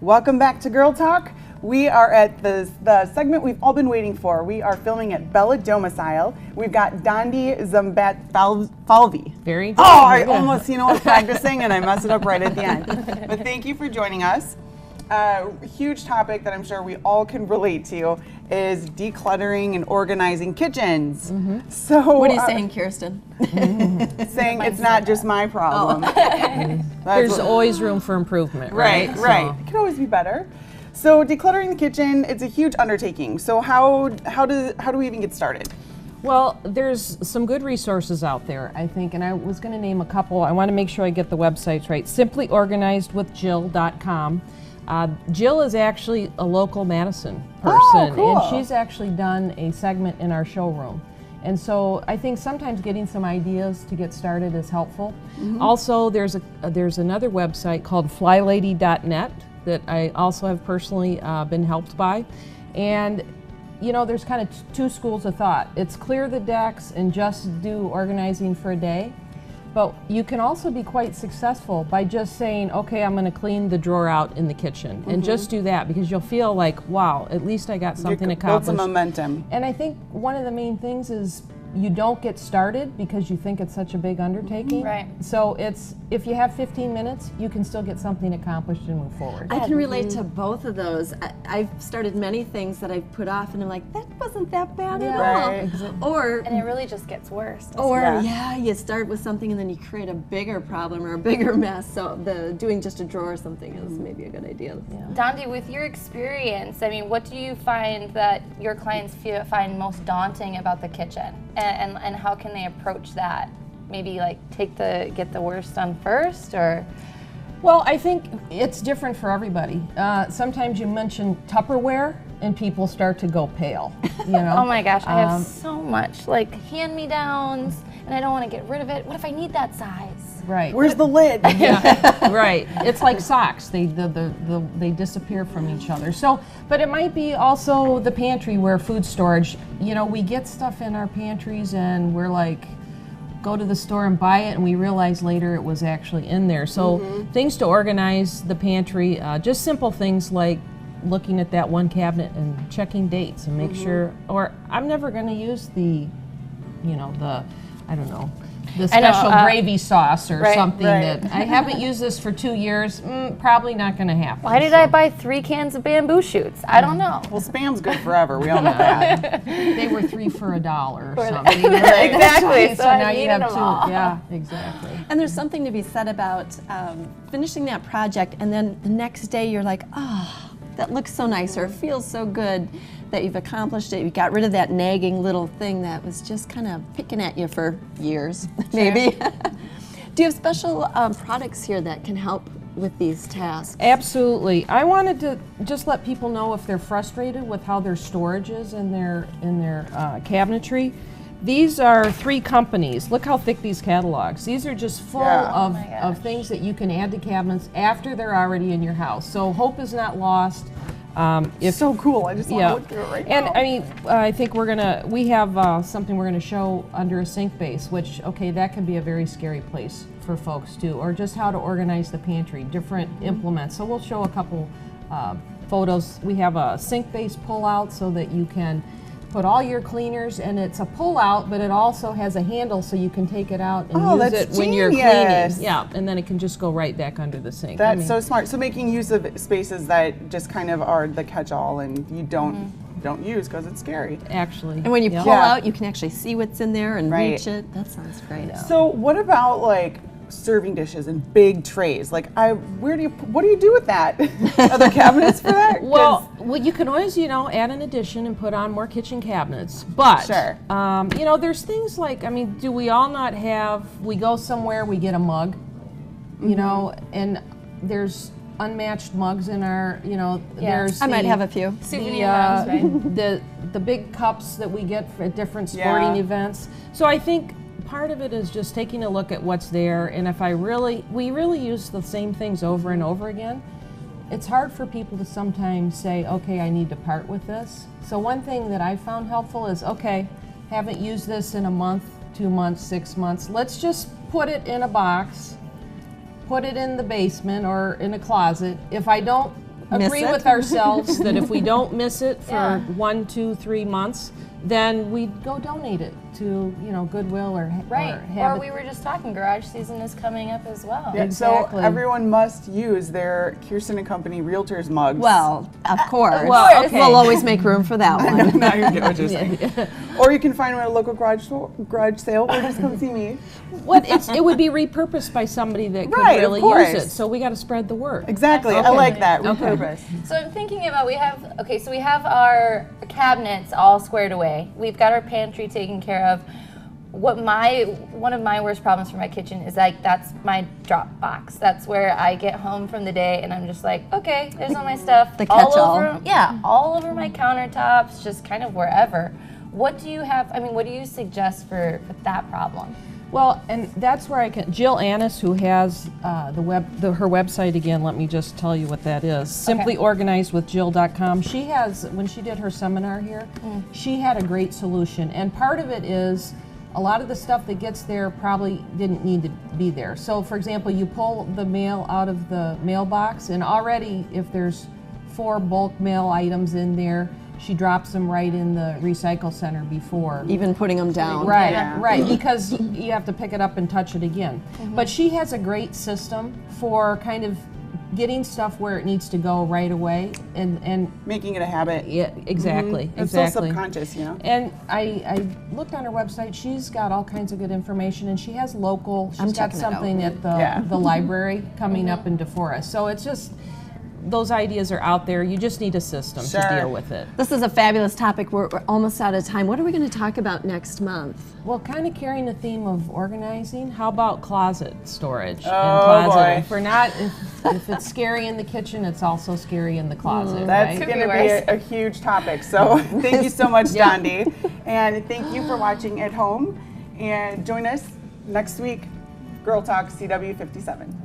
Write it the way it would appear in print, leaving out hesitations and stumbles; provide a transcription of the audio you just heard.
Welcome back to Girl Talk. We are at the segment we've all been waiting for. We are filming at Bella Domicile. We've got Dondi Zambat-Falvi. Very good. Oh, I almost, was practicing and I messed it up right at the end. But thank you for joining us. Huge topic that I'm sure we all can relate to is decluttering and organizing kitchens. Mm-hmm. So, what are you saying, Kirsten? Saying it's not just my problem. There's always room for improvement, right? Right. It can always be better. So decluttering the kitchen, it's a huge undertaking. So how do we even get started? Well, there's some good resources out there, I think, and I was going to name a couple. I want to make sure I get the websites right. SimplyOrganizedWithJill.com. Jill is actually a local Madison person, cool. and she's actually done a segment in our showroom. And so I think sometimes getting some ideas to get started is helpful. Mm-hmm. Also, there's another website called flylady.net that I also have personally been helped by. And there's kind of two schools of thought. It's clear the decks and just do organizing for a day. But you can also be quite successful by just saying, okay, I'm going to clean the drawer out in the kitchen, and just do that, because you'll feel like, wow, at least I got something accomplished. Build some momentum. And I think one of the main things is you don't get started because you think it's such a big undertaking. Right. So if you have 15 minutes, you can still get something accomplished and move forward. I can relate to both of those. I've started many things that I've put off, and I'm like, that wasn't that bad at all. Right. And it really just gets worse. You start with something and then you create a bigger problem or a bigger mess. So doing just a drawer or something is maybe a good idea. Yeah. Dondi, with your experience, what do you find that your clients find most daunting about the kitchen? And how can they approach that? Maybe get the worst done first, or? Well, I think it's different for everybody. Sometimes you mention Tupperware and people start to go pale, Oh my gosh, I have so much hand-me-downs and I don't want to get rid of it. What if I need that size? Right. Where's the lid? Yeah. Right. It's like socks. They disappear from each other. So, but it might be also the pantry where food storage. We get stuff in our pantries and we're like, go to the store and buy it, and we realize later it was actually in there. So things to organize the pantry, just simple things like looking at that one cabinet and checking dates and make sure, or I'm never going to use the special gravy sauce or something that I haven't used this for 2 years. Probably not going to happen. Why did I buy 3 cans of bamboo shoots? I don't know. Well, Spam's good forever. We all know that. They were 3 for $1 or something. Exactly. So now you have 2. Yeah, exactly. And there's something to be said about finishing that project, and then the next day you're like, that looks so nice, or it feels so good that you've accomplished it. You got rid of that nagging little thing that was just kind of picking at you for years, maybe. Do you have special products here that can help with these tasks? Absolutely. I wanted to just let people know if they're frustrated with how their storage is in their cabinetry. These are 3 companies. Look how thick these catalogs. These are just full of things that you can add to cabinets after they're already in your house. So hope is not lost. It's so cool. I just want to look through it right now. And I think we have something we're gonna show under a sink base, which, that can be a very scary place for folks too, or just how to organize the pantry, different implements. So we'll show a couple photos. We have a sink base pull out so that you can put all your cleaners, and it's a pull out, but it also has a handle so you can take it out and use it when you're cleaning. Yeah, and then it can just go right back under the sink. That's so smart. So making use of spaces that just kind of are the catch-all and you don't use because it's scary. Actually. And when you pull out, you can actually see what's in there and reach it. That sounds great. Yeah. So what about serving dishes and big trays? What do you do with that? Are there cabinets for that? Well, you can always, add an addition and put on more kitchen cabinets. But, there's things like, do we all not have, we go somewhere, we get a mug, and there's unmatched mugs in our, there's I might have a few. Souvenir mugs, right? The big cups that we get for different sporting events. So I think part of it is just taking a look at what's there, and if we really use the same things over and over again, it's hard for people to sometimes say, okay, I need to part with this. So one thing that I found helpful is, okay, haven't used this in a month, 2 months, 6 months, let's just put it in a box, put it in the basement or in a closet. If I don't agree it? with ourselves that if we don't miss it for Yeah. 1, 2, 3 months, then we go donate it to, Goodwill or Right. or Or Habit. we were just talking, garage season is coming up as well. Yeah, Exactly. So everyone must use their Kirsten and Company Realtors mugs. Well, of course. Well, okay. We'll always make room for that one. Now you get what you're saying. Or you can find them at a local garage sale, or just come see me. It would be repurposed by somebody that could Right, of really course. use it. So we got to spread the word. Exactly. I Okay. like that. Okay. Repurpose. So I'm thinking about we have our cabinets all squared away. We've got our pantry taken care of. One of my worst problems for my kitchen is that's my drop box. That's where I get home from the day and I'm just like, okay, there's all my stuff. The all catch-all. over, yeah, all over my countertops, just kind of wherever. What do you have? I mean, what do you suggest for that problem? Well, and that's where Jill Annis, who has her website again, let me just tell you what that is, simplyorganizedwithjill.com. She has, when she did her seminar here, she had a great solution. And part of it is a lot of the stuff that gets there probably didn't need to be there. So for example, you pull the mail out of the mailbox and already if there's 4 bulk mail items in there, she drops them right in the recycle center before. Even putting them down. Right, Yeah. right, because you have to pick it up and touch it again. But she has a great system for kind of getting stuff where it needs to go right away, and Making it a habit. yeah, exactly, It's so exactly. subconscious, And I looked on her website. She's got all kinds of good information, and she has local. I'm She's got checking it out. something at the Yeah. the library coming up in DeForest. So it's just those ideas are out there. You just need a system Sure. to deal with it. This is a fabulous topic. We're almost out of time. What are we going to talk about next month? Well, kind of carrying the theme of organizing, how about closet storage and Oh, closet? boy. If we're not, if it's scary in the kitchen, it's also scary in the closet, That's right? Could going be to be worse. a huge topic. So thank you so much, Yeah. Dondi. And thank you for watching at home. And join us next week, Girl Talk CW57.